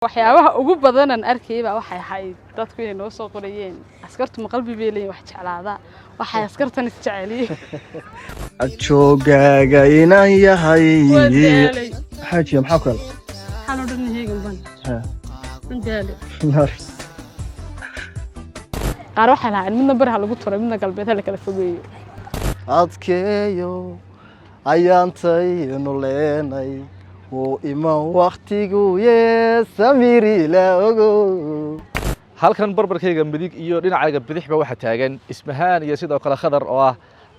waxyaabaha ugu badan aan arkay baa waxay ahayd dadku inay noo soo qorayeen askartu ma qalbi bay leeyihiin wax jeclaada waxay askartan is jeceliin ajoogaga inaan yahay xaajiya maxaa kale xanu dhan heegan ban intaale qaar waxa la midna baraha lagu turay midna galbeed la kala fogeeyo adkeeyo ayaantay noleenay وإما وقتيجو يسميري لا halkan barbarkayga midig iyo dhinacayga bidixba waxa taagan ismahaan iyo sidoo kale khadar oo ah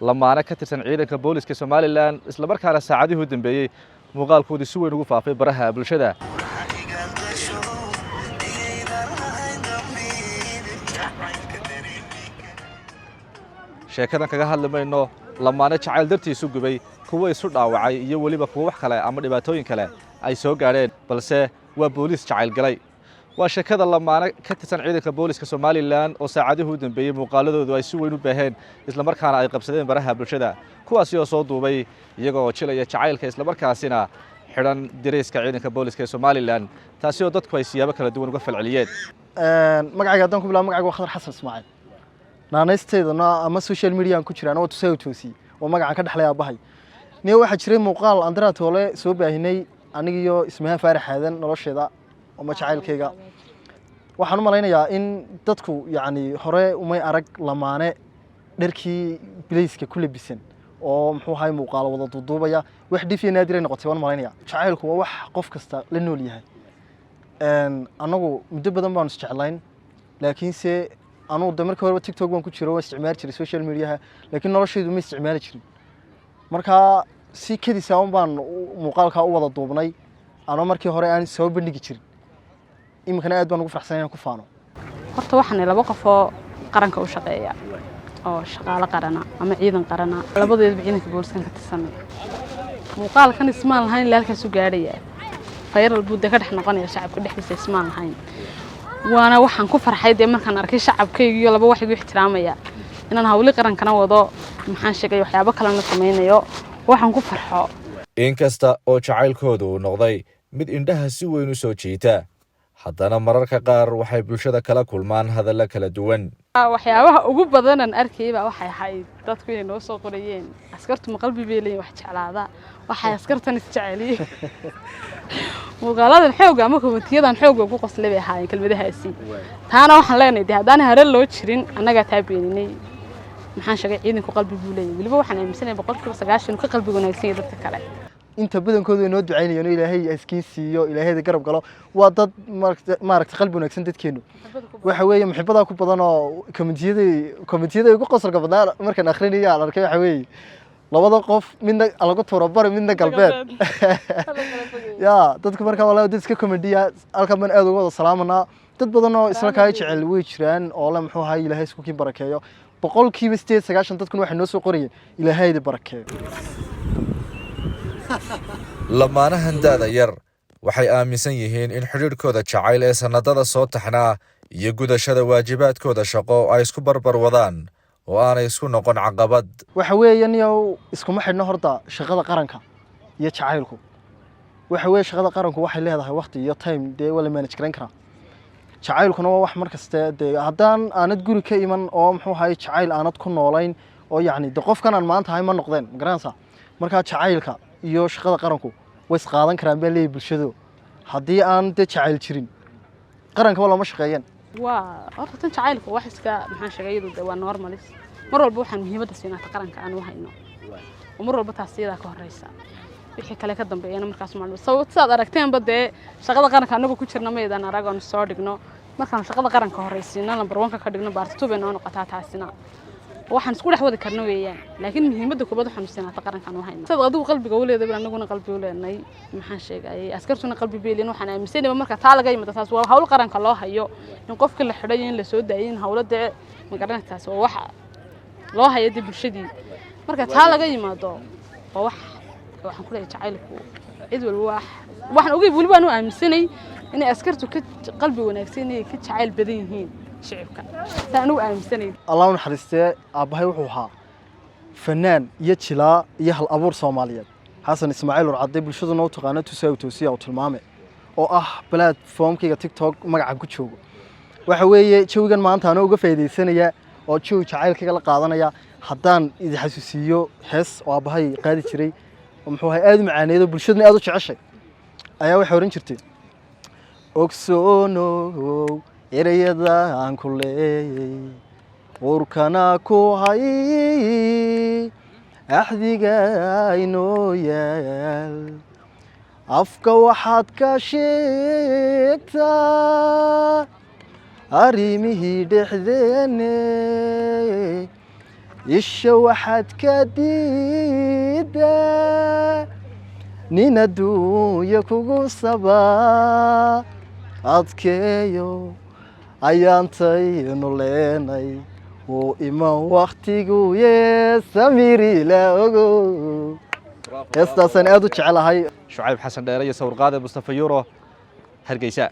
lamaane ka tirsan ciidanka booliska Soomaaliland isla markaana saacadihii u dambeeyay muuqaalkoodii si weyn ugu faafay baraha bulshada sheekadan kaga hadlamayno lamaane jacayl dartiisu gubay kuwa isu dhaawacay iyo waliba kuwa wax kale ama dhibaatooyin kale ay soo gaareen balse waa booliis jacayl galay waa sheekada lamaane ka tirsan ciidanka booliska Soomaaliland oo saacadihii u dambeeyay muuqaaladoodu ay si weyn u baaheen isla markaana ay qabsadeen baraha bulshada kuwaas oo soo duubay iyagoo jilaya jacaylka isla markaasina xiran direyska ciidanka booliska Soomaaliland taasi oo dadku ay siyaabo kala duwan uga falceliyeen magacayga haddaan ku bilaabo magacayga waa Khadar Xasan Ismaaciil naanaysteedana ama social media aan ku jiraan oo tusay toosi oo magaca ka dhaxlay aabahay niyo waxa jiray muuqaal andara toole soo baahinay anigiyo ismaha faarax aadan nolosheeda oo ma jacaylkayga waxaan u malaynayaa in dadku yaani hore umay arag lamaane dharkii bilayska ku labisan oo muxuu ahay muuqaal wada duubaya wax difiye naadir ay noqotay waan malaynayaa jacaylku waa wax qof kasta la nool yahay anagu muddo badan baan isjeclayn laakiin se anu markii hore TikTok waan ku jiro isticmaal jiray social media laakiin noloshaydu ma isticmaali jirin marka si kadisa baan muuqaalka u wada duubnay ano markii hore aan soo bandhigi jirin imkana aad baan ugu faraxsanahay ku faano horta waxaan laba qof oo qaranka u shaqeeya oo shaqaale qarana ama ciidan qarana labadeedba ciidanka booliska ka tirsan muuqaalkan ismaan lahayn laalkaas u gaadhaya fayral buu ka dhex noqonaya shacabka dhexdiisa ismaan lahayn waana waxaan ku farxay markaan arkay shacabkayga iyo laba wax igu ixtiraamaya inaan hawli qarankana wado maxaan sheegay waxyaabo kale la sameeyo waxaan ku farxo inkasta oo jacaylkoodu uu noqday mid indhaha si weyn u soo jiita haddana mararka qaar waxay bulshada kala kulmaan hadallo kala duwan waxyaabaha ugu badan aan arkay baa waxay ahayd dadku inay noo soo qorayeen askartu ma qalbi bay leeyihiin wax jeclaada waxay askartan is jeceliin muuqaaladan xoog ama koobtiyadan xoog ugu qoslay bay ahaayeen kelmadahaasi taana waxaan leenahay haddaan hore loo jirin annaga taabeeninay maxaan sheegay ciidanku qalbi buu leeyahay waliba waxaan aaminsanahay 90% ka qalbi wanaagsan ee dadka kale inta badankoodu inoo ducaynayeen ilaahay askiin siiyo ilaahay garab galo waa dad maaragtay qalbi wanaagsan dadkeenu waxa weeye muxibada ku badan oo komitiyada ugu qosolka badan markaan akhrinaya arkay waxa weeye labada qof midna lagu tuuro bari midna galbeed ya dadku marka walaal dad iska komediya halka man aad ugu wada salaamana dad badan oo isla kaay jecel way jiraan oo la muxuu ahay ilaahay isku kii barakeeyo 100% dadkuna waxa noo soo qorayeen ilaahay barakeeyo lamaanahan daada yar waxay aaminsan yihiin in xiriirkooda jacayl ee sanadada soo taxnaa iyo gudashada waajibaadkooda shaqo ay isku barbar wadaan oo aanay isku noqon caqabad waxa weeyaan iyo isku ma xidhno horta shaqada qaranka iyo jacaylku waxa weey shaqada qaranku waxay leedahay waqti iyo time de wala manage garan kara jacaylkuna waa wax markasta de haddaan aanad guri ka iman oo muxuu ahay jacayl aanad ku noolayn oo yaani de qofkan aan maanta hay ma noqdeen garanaysa marka jacaylka iyo shaqada qaranku way is qaadan karaan baa leeyahay bulshadu haddii aan de jacayl jirin qaranka wala ma shaqeeyeen waa horta jacaylku wax iska maxaan sheegay waa normalis mar walba waxaan muhiimada siinaa qaranka aan u hayno oo mar walba taasiyada ka horeysa wixii kale ka dambeeyana markaas ma sababtaad aragteen bade shaqada qaranka anagu ku jirna meedan aragoon soo dhigno markaan shaqada qaranka horeysiina number 1 ka dhigno baarto been oo noqotaa taasina waxaan isku dhex wada karno weeyaan laakiin muhiimada kubada xanuunsanaa qarankan u hayno sidoo adigu qalbiga u leedahay anaguna qalbi u leenay maxaan sheegay askartuna qalbi beelin waxaan aaminsanahay marka taa laga yimid taas waa hawl qaranka loo hayo in qofka la xidhay in la soo daayin hawlada ma garanaytaas oo wax loo hayo dib bulshadii marka taa laga yimaado oo waxaan ku leeyahay jacaylku cid walba waxaan ugu waliba aanu aaminsanay in askartu ka qalbi wanaagsan iyo ka jacayl badan yihiin shicibka taanu aaminsanay Allah naxariistay aabahay wuxuu ahaa fanaan iyo jilaa iyo hal abuur Soomaaliyeed Xasan Ismaaciil oo caday bulshada noo taqaano tusaay toosiya oo tilmaame oo ah platformkayga TikTok magaca ku joogo waxa weeye jawigan maanta aan uga faa'iideysanaya oo jawi jacaylkayga la qaadanaya haddaan idin xasuusiyo hees oo abahay qaadi jiray oo muxuu ahaa aad u macaaneedo bulshadana aad u jeceshay ayaa waxay oran jirtay ogsoono erayada aan ku leeyay urkana ku hay axdiga inoo yaal afka waxaad ka sheegtaa arrimihii dhexdeenne isha waxaad ka diidaa nin adduunya kugu sabaa adkeeyo ayaantaynu leenay oo iman waqtigu samiri la ogo heestaasaan aad u jecelahay shucayb xasan dheere iyo sawir qaade Mustafa Euro Hargeysa